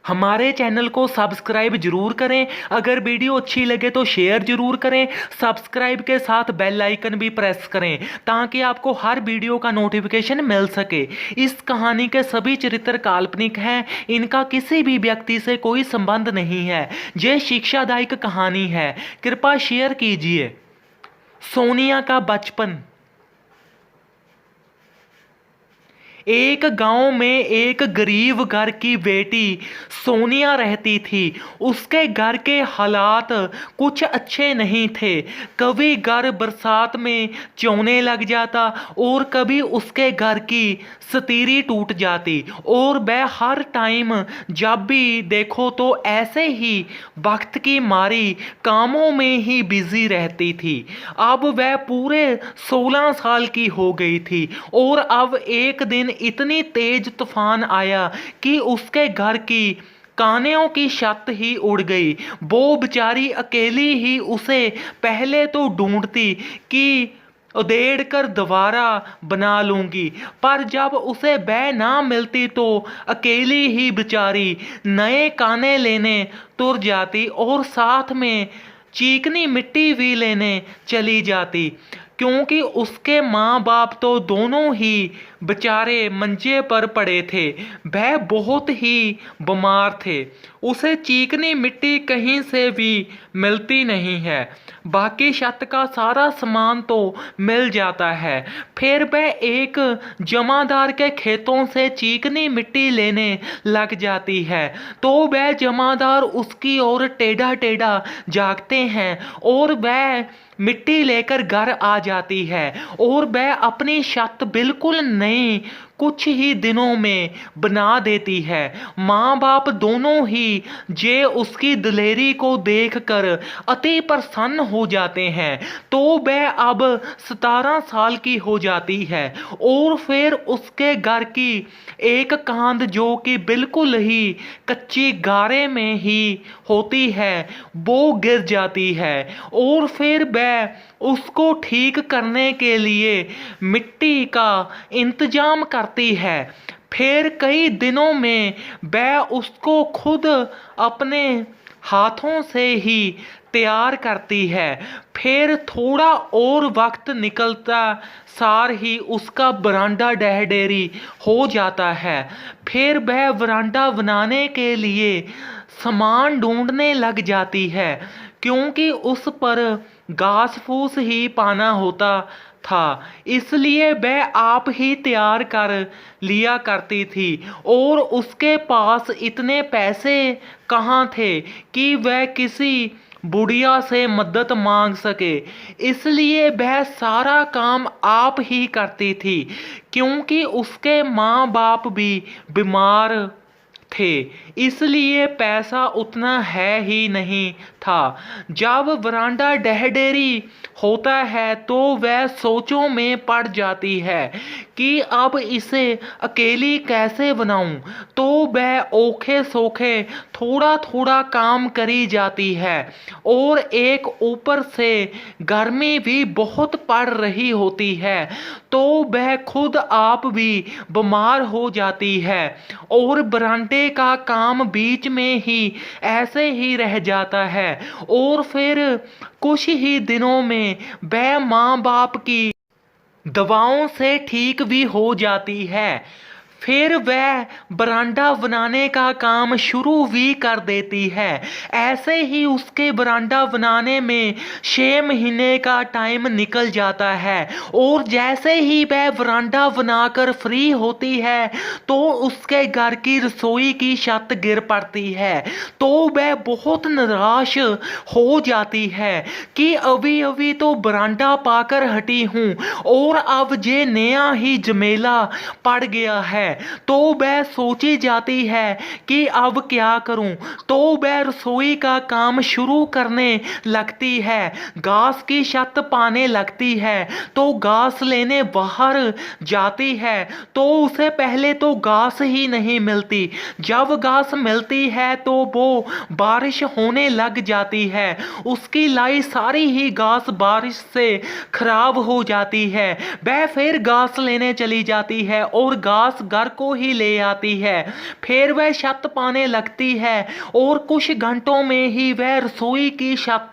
हमारे चैनल को सब्सक्राइब जरूर करें। अगर वीडियो अच्छी लगे तो शेयर जरूर करें। सब्सक्राइब के साथ बेल आइकन भी प्रेस करें ताकि आपको हर वीडियो का नोटिफिकेशन मिल सके। इस कहानी के सभी चरित्र काल्पनिक हैं, इनका किसी भी व्यक्ति से कोई संबंध नहीं है। यह शिक्षादायक कहानी है, कृपया शेयर कीजिए। सोनिया का बचपन। एक गांव में एक गरीब घर की बेटी सोनिया रहती थी। उसके घर के हालात कुछ अच्छे नहीं थे। कभी घर बरसात में चौने लग जाता और कभी उसके घर की सतीरी टूट जाती और वह हर टाइम जब भी देखो तो ऐसे ही वक्त की मारी कामों में ही बिजी रहती थी। अब वह पूरे 16 साल की हो गई थी और अब एक दिन इतनी तेज तूफान आया कि उसके घर की कानियों की छत ही उड़ गई। वो बेचारी अकेली ही उसे पहले तो ढूंढती कि उधेड़ कर दोबारा बना लूंगी, पर जब उसे वह ना मिलती तो अकेली ही बेचारी नए काने लेने तुर जाती और साथ में चीकनी मिट्टी भी लेने चली जाती, क्योंकि उसके माँ बाप तो दोनों ही बेचारे मंजे पर पड़े थे। वह बहुत ही बीमार थे। उसे चीकनी मिट्टी कहीं से भी मिलती नहीं है, बाकी छत का सारा सामान तो मिल जाता है। फिर वह एक जमादार के खेतों से चीकनी मिट्टी लेने लग जाती है तो वह जमादार उसकी ओर टेढ़ा टेढ़ा झांकते हैं और वह मिट्टी लेकर घर आ जाती है और वह अपनी छत बिल्कुल नई कुछ ही दिनों में बना देती है। माँ बाप दोनों ही जे उसकी दिलेरी को देखकर अति प्रसन्न हो जाते हैं। तो वह अब 17 साल की हो जाती है और फिर उसके घर की एक कांध जो कि बिल्कुल ही कच्ची गारे में ही होती है वो गिर जाती है और फिर वह उसको ठीक करने के लिए मिट्टी का इंतजाम करती है। फिर कई दिनों में वह उसको खुद अपने हाथों से ही तैयार करती है। फिर थोड़ा और वक्त निकलता सार ही उसका बरांडा ढहढेरी हो जाता है। फिर वह बरांडा बनाने के लिए सामान ढूंढने लग जाती है, क्योंकि उस पर घास फूस ही पाना होता था, इसलिए वह आप ही तैयार कर लिया करती थी। और उसके पास इतने पैसे कहाँ थे कि वह किसी बुढ़िया से मदद मांग सके, इसलिए वह सारा काम आप ही करती थी, क्योंकि उसके माँ बाप भी बीमार थे, इसलिए पैसा उतना है ही नहीं था। जब बरांडा ढहढेरी होता है तो वह सोचों में पड़ जाती है कि अब इसे अकेली कैसे बनाऊं, तो वह औखे सोखे थोड़ा थोड़ा काम करी जाती है और एक ऊपर से गर्मी भी बहुत पड़ रही होती है तो वह खुद आप भी बीमार हो जाती है और बरांडे का काम बीच में ही ऐसे ही रह जाता है। और फिर कुछ ही दिनों में वह माँ बाप की दवाओं से ठीक भी हो जाती है। फिर वह बरांडा बनाने का काम शुरू भी कर देती है। ऐसे ही उसके बरांडा बनाने में 6 महीने का टाइम निकल जाता है और जैसे ही वह बरांडा बनाकर फ्री होती है तो उसके घर की रसोई की छत गिर पड़ती है। तो वह बहुत निराश हो जाती है कि अभी अभी तो बरांडा पाकर हटी हूँ और अब ये नया ही झमेला पड़ गया है। तो वह सोची जाती है कि अब क्या करूं, तो वह रसोई का काम शुरू करने लगती है। घास की छत पाने लगती है तो घास लेने बाहर जाती है तो उसे पहले तो घास ही नहीं मिलती। जब घास मिलती है तो वो बारिश होने लग जाती है, उसकी लाई सारी ही घास बारिश से खराब हो जाती है। वह फिर घास लेने चली जाती है और घास घर को ही ले आती है। फिर वह छत पाने लगती है और कुछ घंटों में ही वह रसोई की छत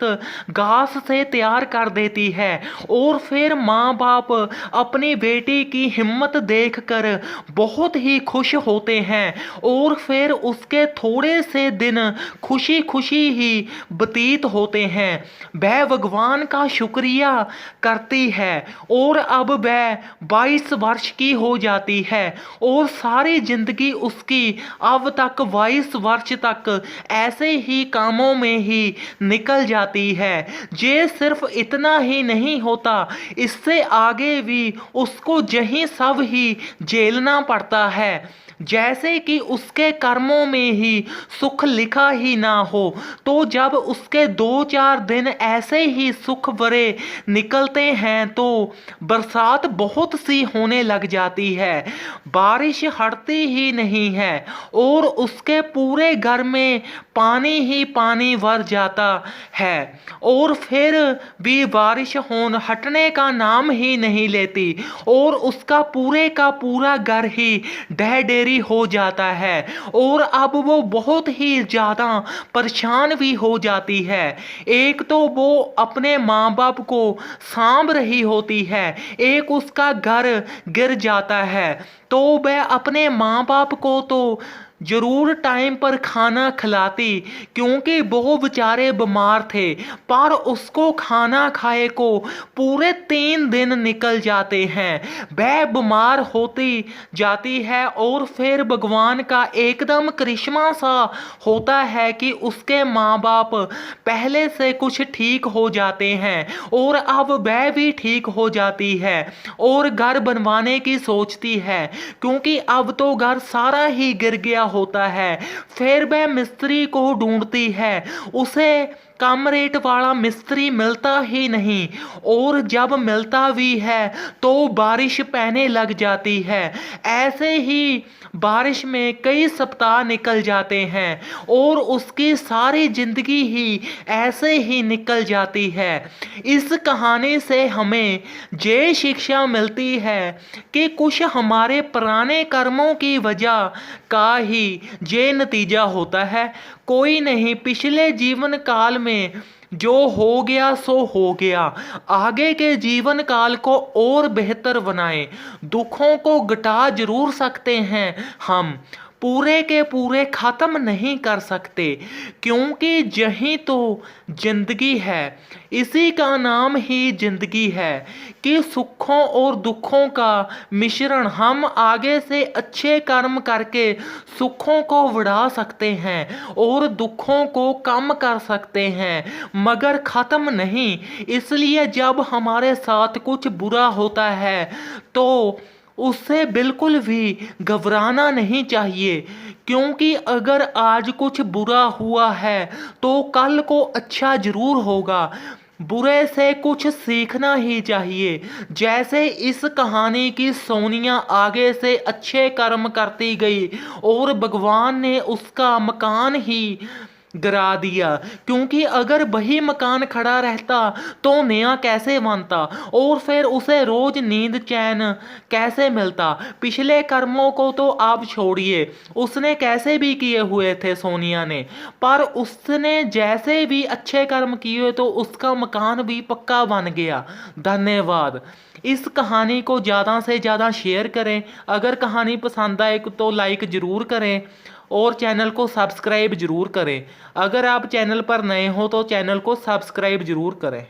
घास से तैयार कर देती है। और फिर माँ बाप अपनी बेटी की हिम्मत देखकर बहुत ही खुश होते हैं और फिर उसके थोड़े से दिन खुशी खुशी ही व्यतीत होते हैं। वह भगवान का शुक्रिया करती है और अब वह 22 वर्ष की हो जाती है और सारी जिंदगी उसकी अब तक 22 वर्ष तक ऐसे ही कामों में ही निकल जाती है। ये सिर्फ इतना ही नहीं होता, इससे आगे भी उसको यही सब ही झेलना पड़ता है, जैसे कि उसके कर्मों में ही सुख लिखा ही ना हो। तो जब उसके 2-4 दिन ऐसे ही सुख भरे निकलते हैं तो बरसात बहुत सी होने लग जाती है, बारिश हटती ही नहीं है और उसके पूरे घर में पानी ही पानी भर जाता है और फिर भी बारिश हटने का नाम ही नहीं लेती और उसका पूरे का पूरा घर ही ढह ढेरी हो जाता है और अब वो बहुत ही ज़्यादा परेशान भी हो जाती है। एक तो वो अपने माँ बाप को सांभ रही होती है, एक उसका घर गिर जाता है, तो वह अपने माँ बाप को तो जरूर टाइम पर खाना खिलाती क्योंकि वो बेचारे बीमार थे, पर उसको खाना खाए को पूरे 3 दिन निकल जाते हैं। वह बीमार होती जाती है और फिर भगवान का एकदम करिश्मा सा होता है कि उसके माँ बाप पहले से कुछ ठीक हो जाते हैं और अब वह भी ठीक हो जाती है और घर बनवाने की सोचती है क्योंकि अब तो घर सारा ही गिर गया होता है। फिर वह मिस्त्री को ढूंढती है, उसे कम रेट वाला मिस्त्री मिलता ही नहीं और जब मिलता भी है तो बारिश पहने लग जाती है। ऐसे ही बारिश में कई सप्ताह निकल जाते हैं और उसकी सारी जिंदगी ही ऐसे ही निकल जाती है। इस कहानी से हमें ये शिक्षा मिलती है कि कुछ हमारे पुराने कर्मों की वजह का ही ये नतीजा होता है। कोई नहीं, पिछले जीवन काल में जो हो गया सो हो गया, आगे के जीवन काल को और बेहतर बनाएं। दुखों को घटा जरूर सकते हैं हम, पूरे के पूरे ख़त्म नहीं कर सकते क्योंकि यही तो जिंदगी है, इसी का नाम ही जिंदगी है कि सुखों और दुखों का मिश्रण। हम आगे से अच्छे कर्म करके सुखों को बढ़ा सकते हैं और दुखों को कम कर सकते हैं मगर ख़त्म नहीं। इसलिए जब हमारे साथ कुछ बुरा होता है तो उससे बिल्कुल भी घबराना नहीं चाहिए क्योंकि अगर आज कुछ बुरा हुआ है तो कल को अच्छा जरूर होगा। बुरे से कुछ सीखना ही चाहिए, जैसे इस कहानी की सोनिया आगे से अच्छे कर्म करती गई और भगवान ने उसका मकान ही गिरा दिया क्योंकि अगर वही मकान खड़ा रहता तो नया कैसे बनता और फिर उसे रोज नींद चैन कैसे मिलता। पिछले कर्मों को तो आप छोड़िए, उसने कैसे भी किए हुए थे सोनिया ने, पर उसने जैसे भी अच्छे कर्म किए तो उसका मकान भी पक्का बन गया। धन्यवाद। इस कहानी को ज़्यादा से ज़्यादा शेयर करें, अगर कहानी पसंद आए तो लाइक ज़रूर करें और चैनल को सब्सक्राइब जरूर करें। अगर आप चैनल पर नए हो तो चैनल को सब्सक्राइब जरूर करें।